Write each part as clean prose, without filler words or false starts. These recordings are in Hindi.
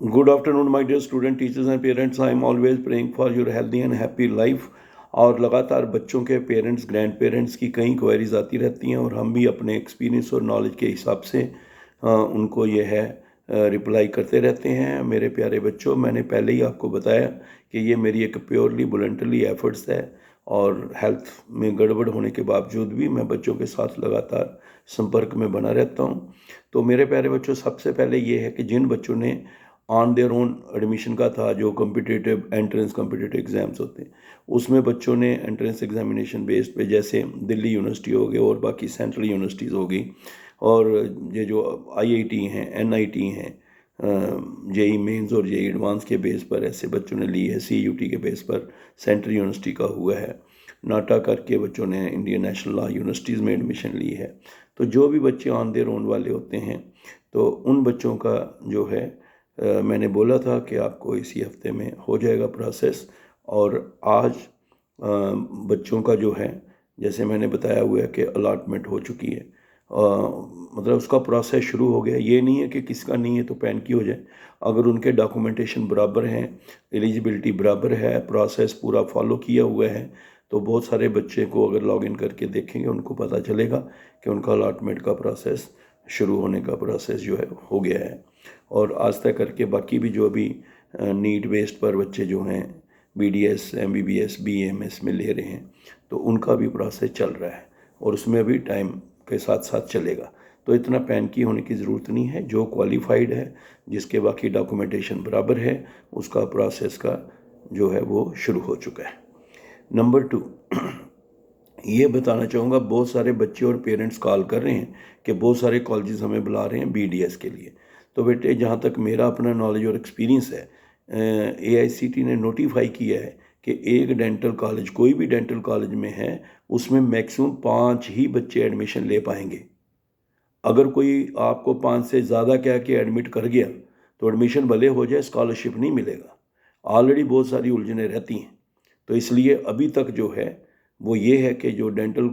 Good afternoon, my dear student, teachers and parents. I am always praying for your healthy and happy life. और लगातार बच्चों के पेरेंट्स, ग्रैंड पेरेंट्स की कई क्वेरीज आती रहती हैं और हम भी अपने एक्सपीरियंस और नॉलेज के हिसाब से उनको ये है रिप्लाई करते रहते हैं। मेरे प्यारे बच्चों, मैंने पहले ही आपको बताया कि ये मेरी एक प्योरली वॉलंटरी एफर्ट्स है और हेल्थ में गड़बड़ होने के बावजूद भी मैं बच्चों के साथ लगातार संपर्क में बना रहता हूँ। तो मेरे प्यारे बच्चों, सबसे पहले ये है कि जिन बच्चों ने ऑन देयर ओन एडमिशन का था, जो कम्पिटिटिव एंट्रेंस कम्पिटिटिव एग्ज़ाम्स होते हैं, उसमें बच्चों ने एंट्रेंस एग्जामिनेशन बेस्ड पे, जैसे दिल्ली यूनिवर्सिटी हो गई और बाकी सेंट्रल यूनिवर्सिटीज़ हो गई, और ये जो आईआईटी हैं, एनआईटी हैं, जेई मेंस और जेई एडवांस के बेस पर ऐसे बच्चों ने ली है। सीयूटी के बेस पर सेंट्रल यूनिवर्सिटी का हुआ है। नाटा करके बच्चों ने इंडियन नेशनल लॉ यूनिवर्सिटीज़ में एडमिशन ली है। तो जो भी बच्चे ऑन देयर ओन वाले होते हैं, तो उन बच्चों का जो है मैंने बोला था कि आपको इसी हफ्ते में हो जाएगा प्रोसेस। और आज बच्चों का जो है, जैसे मैंने बताया हुआ है कि अलॉटमेंट हो चुकी है, मतलब उसका प्रोसेस शुरू हो गया। ये नहीं है कि किसका नहीं है तो पैन की हो जाए। अगर उनके डॉक्यूमेंटेशन बराबर हैं, एलिजिबिलिटी बराबर है, प्रोसेस पूरा फॉलो किया हुआ है, तो बहुत सारे बच्चे को अगर लॉगिन करके देखेंगे उनको पता चलेगा कि उनका अलॉटमेंट का प्रोसेस शुरू होने का प्रोसेस जो है हो गया है। और आज तक करके बाकी भी जो भी नीट बेस्ड पर बच्चे जो हैं बीडीएस, एमबीबीएस, बीएमएस में ले रहे हैं, तो उनका भी प्रोसेस चल रहा है और उसमें भी टाइम के साथ साथ चलेगा। तो इतना पैन की होने की ज़रूरत नहीं है। जो क्वालिफाइड है, जिसके बाकी डॉक्यूमेंटेशन बराबर है, उसका प्रोसेस का जो है वो शुरू हो चुका है। नंबर 2, ये बताना चाहूँगा, बहुत सारे बच्चे और पेरेंट्स कॉल कर रहे हैं कि बहुत सारे कॉलेजेस हमें बुला रहे हैं बीडीएस के लिए। तो बेटे, जहाँ तक मेरा अपना नॉलेज और एक्सपीरियंस है, एआईसीटी ने नोटिफाई किया है कि एक डेंटल कॉलेज, कोई भी डेंटल कॉलेज में है, उसमें मैक्सिमम 5 ही बच्चे एडमिशन ले पाएंगे। अगर कोई आपको 5 से ज़्यादा कह के एडमिट कर गया तो एडमिशन भले हो जाए, स्कॉलरशिप नहीं मिलेगा। ऑलरेडी बहुत सारी उलझनें रहती हैं। तो इसलिए अभी तक जो है वो ये है कि जो डेंटल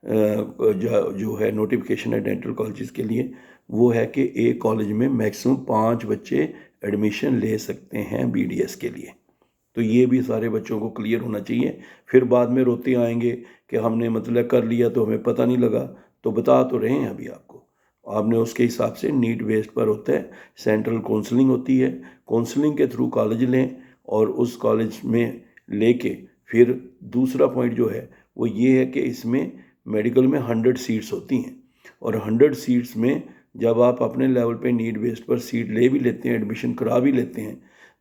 जो है नोटिफिकेशन है डेंटल कॉलेजेस के लिए, वो है कि एक कॉलेज में मैक्सिमम 5 बच्चे एडमिशन ले सकते हैं बीडीएस के लिए। तो ये भी सारे बच्चों को क्लियर होना चाहिए। फिर बाद में रोते आएंगे कि हमने मतलब कर लिया तो हमें पता नहीं लगा। तो बता तो रहे हैं अभी आपको, आपने उसके हिसाब से नीट बेस्ड पर होता है, सेंट्रल काउंसलिंग होती है, काउंसलिंग के थ्रू कॉलेज लें और उस कॉलेज में लेके फिर दूसरा पॉइंट जो है वो ये है कि इसमें मेडिकल में 100 सीट्स होती हैं और 100 सीट्स में जब आप अपने लेवल पे नीट बेस्ड पर सीट ले भी लेते हैं, एडमिशन करा भी लेते हैं,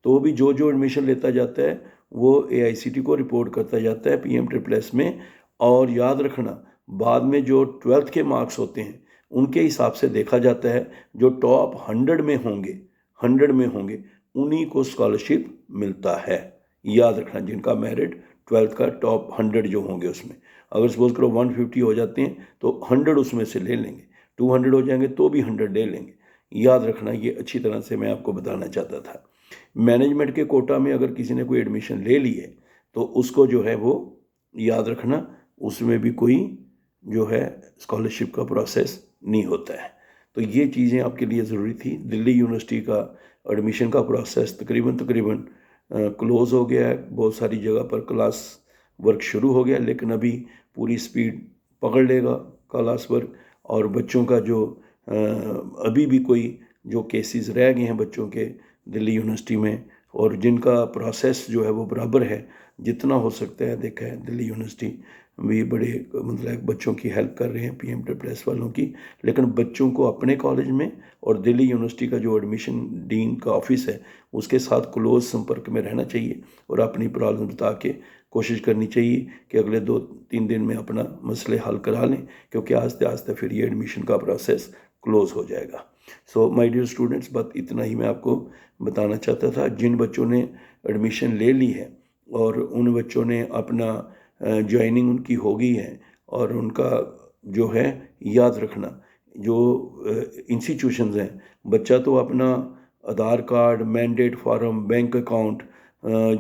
तो भी जो जो एडमिशन लेता जाता है वो एआईसीटी को रिपोर्ट करता जाता है पीएम ट्रिपल एस में। और याद रखना, बाद में जो 12th के मार्क्स होते हैं उनके हिसाब से देखा जाता है। जो टॉप 100 में होंगे, 100 में होंगे, उन्हीं को स्कॉलरशिप मिलता है। याद रखना, जिनका मेरिट 12th का टॉप 100 जो होंगे उसमें, अगर सपोज करो 150 हो जाते हैं तो 100 उसमें से ले लेंगे, 200 हो जाएंगे तो भी 100 ले लेंगे। याद रखना, ये अच्छी तरह से मैं आपको बताना चाहता था। मैनेजमेंट के कोटा में अगर किसी ने कोई एडमिशन ले ली है तो उसको जो है वो याद रखना, उसमें भी कोई जो है स्कॉलरशिप का प्रोसेस नहीं होता है। तो ये चीज़ें आपके लिए ज़रूरी थी। दिल्ली यूनिवर्सिटी का एडमिशन का प्रोसेस तकरीबन तकरीबन क्लोज़ हो गया है। बहुत सारी जगह पर क्लास वर्क शुरू हो गया, लेकिन अभी पूरी स्पीड पकड़ लेगा क्लास वर्क। और बच्चों का जो अभी भी कोई जो केसेस रह गए हैं बच्चों के दिल्ली यूनिवर्सिटी में, और जिनका प्रोसेस जो है वो बराबर है, जितना हो सकता है देखा है दिल्ली यूनिवर्सिटी भी बड़े मतलब बच्चों की हेल्प कर रहे हैं पीएम ट्रिपल एस वालों की। लेकिन बच्चों को अपने कॉलेज में और दिल्ली यूनिवर्सिटी का जो एडमिशन डीन का ऑफिस है उसके साथ क्लोज संपर्क में रहना चाहिए और अपनी प्रॉब्लम बता के कोशिश करनी चाहिए कि अगले 2-3 दिन में अपना मसले हल करा लें, क्योंकि आस्ते आस्ते फिर ये एडमिशन का प्रोसेस क्लोज हो जाएगा। सो माय डियर स्टूडेंट्स, बस इतना ही मैं आपको बताना चाहता था। जिन बच्चों ने एडमिशन ले ली है और उन बच्चों ने अपना ज्वाइनिंग उनकी हो गई है और उनका जो है, याद रखना, जो इंस्टीट्यूशंस हैं, बच्चा तो अपना Aadhaar card, mandate form, bank account,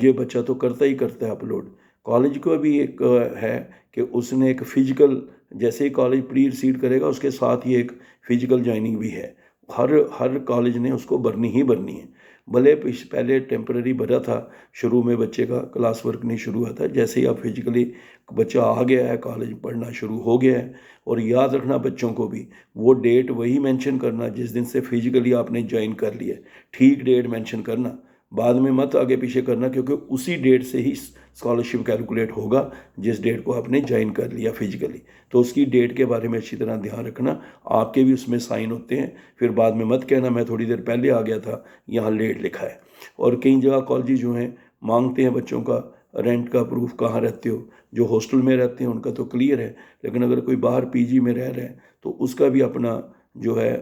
ये बच्चा तो करता ही करता है अपलोड। कॉलेज को भी एक है कि उसने एक फ़िज़िकल, जैसे ही कॉलेज प्री सीट करेगा उसके साथ ही एक फ़िज़िकल ज्वाइनिंग भी है, हर हर कॉलेज ने उसको भरनी ही भरनी है। भले पहले टेम्पररी भरा था, शुरू में बच्चे का क्लास वर्क नहीं शुरू हुआ था, जैसे ही आप फिजिकली बच्चा आ गया है, कॉलेज पढ़ना शुरू हो गया है। और याद रखना बच्चों को भी वो डेट वही मेंशन करना जिस दिन से फिजिकली आपने ज्वाइन कर लिया, ठीक डेट मेंशन करना, बाद में मत आगे पीछे करना, क्योंकि उसी डेट से ही स्कॉलरशिप कैलकुलेट होगा जिस डेट को आपने ज्वाइन कर लिया फिजिकली। तो उसकी डेट के बारे में अच्छी तरह ध्यान रखना, आपके भी उसमें साइन होते हैं, फिर बाद में मत कहना मैं थोड़ी देर पहले आ गया था, यहाँ लेट लिखा है। और कई जगह कॉलेज जो हैं मांगते हैं बच्चों का रेंट का प्रूफ, कहाँ रहते हो। जो हॉस्टल में रहते हैं उनका तो क्लियर है, लेकिन अगर कोई बाहर पीजी में रह रहे हैं तो उसका भी अपना जो है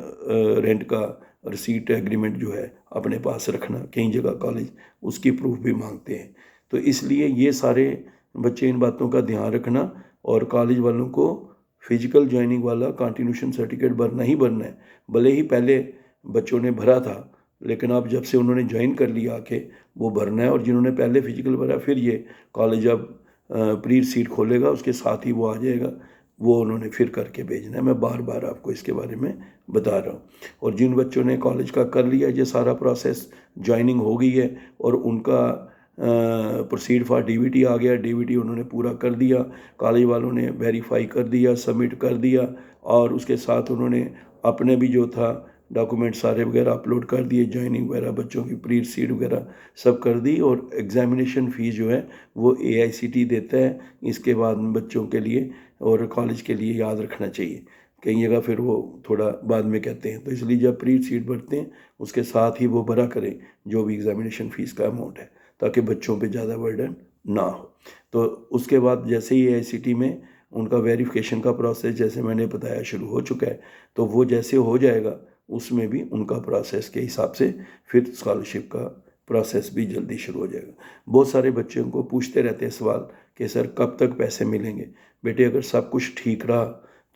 रेंट का रिसीट एग्रीमेंट जो है अपने पास रखना। कई जगह कॉलेज उसकी प्रूफ भी मांगते हैं। तो इसलिए ये सारे बच्चे इन बातों का ध्यान रखना, और कॉलेज वालों को फिजिकल ज्वाइनिंग वाला कंटिन्यूशन सर्टिफिकेट भरना ही भरना है। भले ही पहले बच्चों ने भरा था, लेकिन अब जब से उन्होंने ज्वाइन कर लिया आके वो भरना है। और जिन्होंने पहले फिजिकल भरा, फिर ये कॉलेज अब प्री सीट खोलेगा, उसके साथ ही वो आ जाएगा, वो उन्होंने फिर करके भेजना है। मैं बार बार आपको इसके बारे में बता रहा हूँ। और जिन बच्चों ने कॉलेज का कर लिया, ये सारा प्रोसेस ज्वाइनिंग हो गई है और उनका प्रोसीड फॉर डीवीटी आ गया, डीवीटी उन्होंने पूरा कर दिया, कॉलेज वालों ने वेरीफाई कर दिया, सबमिट कर दिया, और उसके साथ उन्होंने अपने भी जो था डॉक्यूमेंट सारे वगैरह अपलोड कर दिए, ज्वाइनिंग वगैरह बच्चों की प्री सीट वगैरह सब कर दी। और एग्ज़ामिनेशन फ़ीस जो है वो AICT देता है इसके बाद में बच्चों के लिए, और कॉलेज के लिए याद रखना चाहिए। कई जगह फिर वो थोड़ा बाद में कहते हैं, तो इसलिए जब प्री सीट भरते हैं उसके साथ ही वो भरा करें जो भी एग्ज़ामिनेशन फ़ीस का अमाउंट है, ताकि बच्चों पे ज़्यादा बर्डन ना हो। तो उसके बाद जैसे ही AICT में उनका वेरिफिकेशन का प्रोसेस जैसे मैंने बताया शुरू हो चुका है, तो वो जैसे हो जाएगा उसमें भी उनका प्रोसेस के हिसाब से फिर स्कॉलरशिप का प्रोसेस भी जल्दी शुरू हो जाएगा। बहुत सारे बच्चों को पूछते रहते हैं सवाल कि सर कब तक पैसे मिलेंगे। बेटे अगर सब कुछ ठीक रहा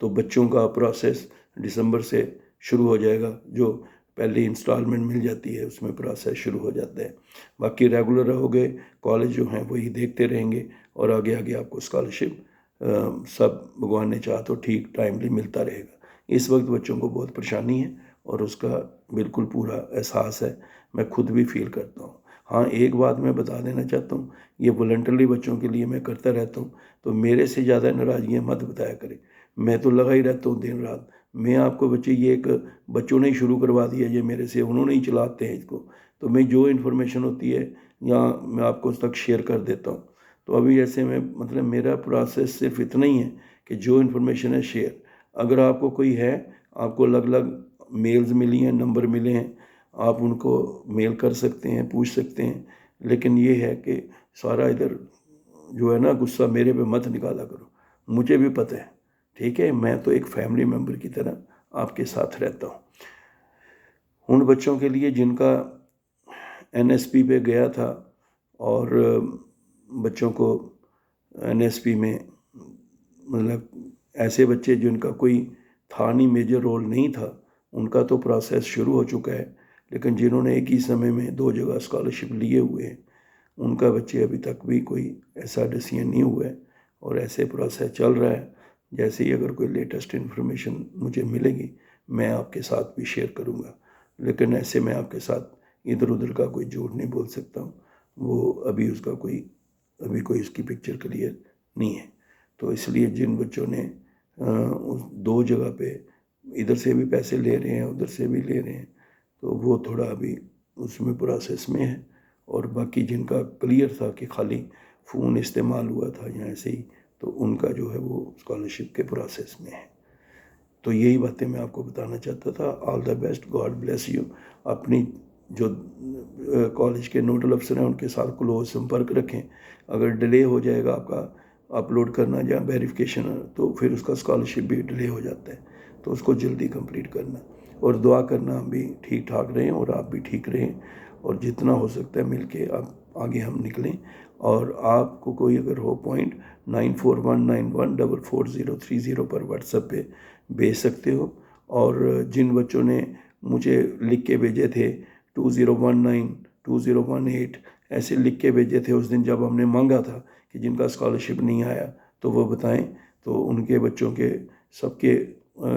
तो बच्चों का प्रोसेस दिसंबर से शुरू हो जाएगा, जो पहली इंस्टॉलमेंट मिल जाती है उसमें प्रोसेस शुरू हो जाता है। बाकी रेगुलर रहोगे, कॉलेज जो हैं वही देखते रहेंगे, और आगे आगे आपको स्कॉलरशिप सब भगवान ने चाहा तो ठीक टाइमली मिलता रहेगा। इस वक्त बच्चों को बहुत परेशानी है और उसका बिल्कुल पूरा एहसास है, मैं खुद भी फील करता हूँ। हाँ, एक बात मैं बता देना चाहता हूँ, ये वॉलंटरली बच्चों के लिए मैं करता रहता हूँ, तो मेरे से ज़्यादा नाराज़गियाँ मत बताया करें। मैं तो लगा ही रहता हूँ दिन रात। मैं आपको बच्चे ये एक बच्चों ने ही शुरू करवा दिया, ये मेरे से, उन्होंने ही चलाते हैं इसको, तो मैं जो इन्फॉर्मेशन होती है या मैं आपको उस तक शेयर कर देता हूँ। तो अभी ऐसे में मतलब मेरा प्रोसेस सिर्फ इतना ही है कि जो इन्फॉर्मेशन है शेयर, अगर आपको कोई है, आपको अलग अलग मेल्स मिली हैं, नंबर मिले हैं, आप उनको मेल कर सकते हैं, पूछ सकते हैं। लेकिन ये है कि सारा इधर जो है ना गुस्सा मेरे पे मत निकाला करो, मुझे भी पता है, ठीक है, मैं तो एक फैमिली मेम्बर की तरह आपके साथ रहता हूँ। उन बच्चों के लिए जिनका NSP पे गया था, और बच्चों को NSP में मतलब ऐसे बच्चे जिनका कोई था नहीं, मेजर रोल नहीं था, उनका तो प्रोसेस शुरू हो चुका है। लेकिन जिन्होंने एक ही समय में 2 जगह स्कॉलरशिप लिए हुए हैं, उनका बच्चे अभी तक भी कोई ऐसा डिसीजन नहीं हुआ है, और ऐसे प्रोसेस चल रहा है। जैसे ही अगर कोई लेटेस्ट इन्फॉर्मेशन मुझे मिलेगी मैं आपके साथ भी शेयर करूँगा, लेकिन ऐसे मैं आपके साथ इधर उधर का कोई झूठ नहीं बोल सकता हूँ। वो अभी कोई उसकी पिक्चर क्लियर नहीं है। तो इसलिए जिन बच्चों ने उस 2 जगह पे इधर से भी पैसे ले रहे हैं, उधर से भी ले रहे हैं, तो वो थोड़ा अभी उसमें प्रोसेस में है। और बाकी जिनका क्लियर था कि खाली फ़ोन इस्तेमाल हुआ था या ऐसे ही, तो उनका जो है वो स्कॉलरशिप के प्रोसेस में है। तो यही बातें मैं आपको बताना चाहता था। All the best, God bless you. अपनी जो कॉलेज के नोडल अफसर हैं उनके साथ क्लोज संपर्क रखें। अगर डिले हो जाएगा आपका अपलोड करना या वेरिफिकेशन, तो फिर उसका स्कॉलरशिप भी डिले हो जाता है, तो उसको जल्दी कंप्लीट करना। और दुआ करना हम भी ठीक ठाक रहें और आप भी ठीक रहें, और जितना हो सकता है मिल के आप आगे हम निकलें। और आपको कोई अगर हो पॉइंट 9419144030 पर व्हाट्सएप पे भेज सकते हो। और जिन बच्चों ने मुझे लिख के भेजे थे 2019 2018 ऐसे लिख के भेजे थे उस दिन जब हमने मांगा था कि जिनका स्कॉलरशिप नहीं आया तो वो बताएं, तो उनके बच्चों के सबके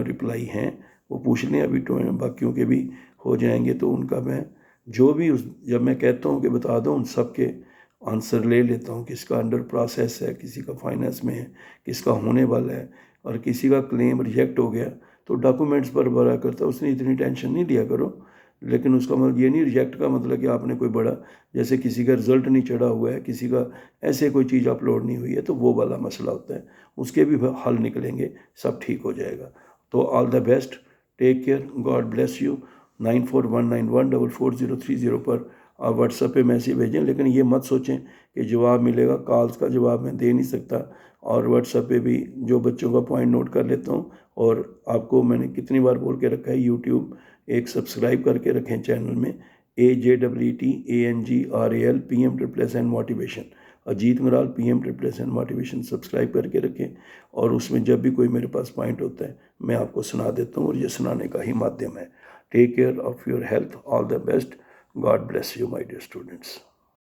रिप्लाई हैं, वो पूछ लें, अभी तो बाकियों के भी हो जाएंगे तो उनका मैं जो भी जब मैं कहता हूँ कि बता दो, उन सब के आंसर ले लेता हूँ। किसका अंडर प्रोसेस है, किसी का फाइनेंस में है, किसका होने वाला है, और किसी का क्लेम रिजेक्ट हो गया तो डॉक्यूमेंट्स पर भरा करता, उसने इतनी टेंशन नहीं लिया करो। लेकिन उसका मतलब ये नहीं, रिजेक्ट का मतलब कि आपने कोई बड़ा, जैसे किसी का रिजल्ट नहीं चढ़ा हुआ है, किसी का ऐसे कोई चीज़ अपलोड नहीं हुई है, तो वो वाला मसला होता है, उसके भी हल निकलेंगे, सब ठीक हो जाएगा। तो all the best, take care, God bless you. 9419144030 पर आप व्हाट्सएप पे मैसेज भेजें, लेकिन ये मत सोचें कि जवाब मिलेगा, कॉल्स का जवाब मैं दे नहीं सकता। और व्हाट्सएप पे भी जो बच्चों का पॉइंट नोट कर लेता हूँ। और आपको मैंने कितनी बार बोल के रखा है, यूट्यूब एक सब्सक्राइब करके रखें चैनल में, AJEETANGRAL PM SSN Ajit moral PM motivation subscribe करके रखें। और उसमें जब भी कोई मेरे पास पॉइंट होता है मैं आपको सुना देता हूँ, और ये सुनाने का ही माध्यम है। Take care of your health, all the best, God bless you my dear students.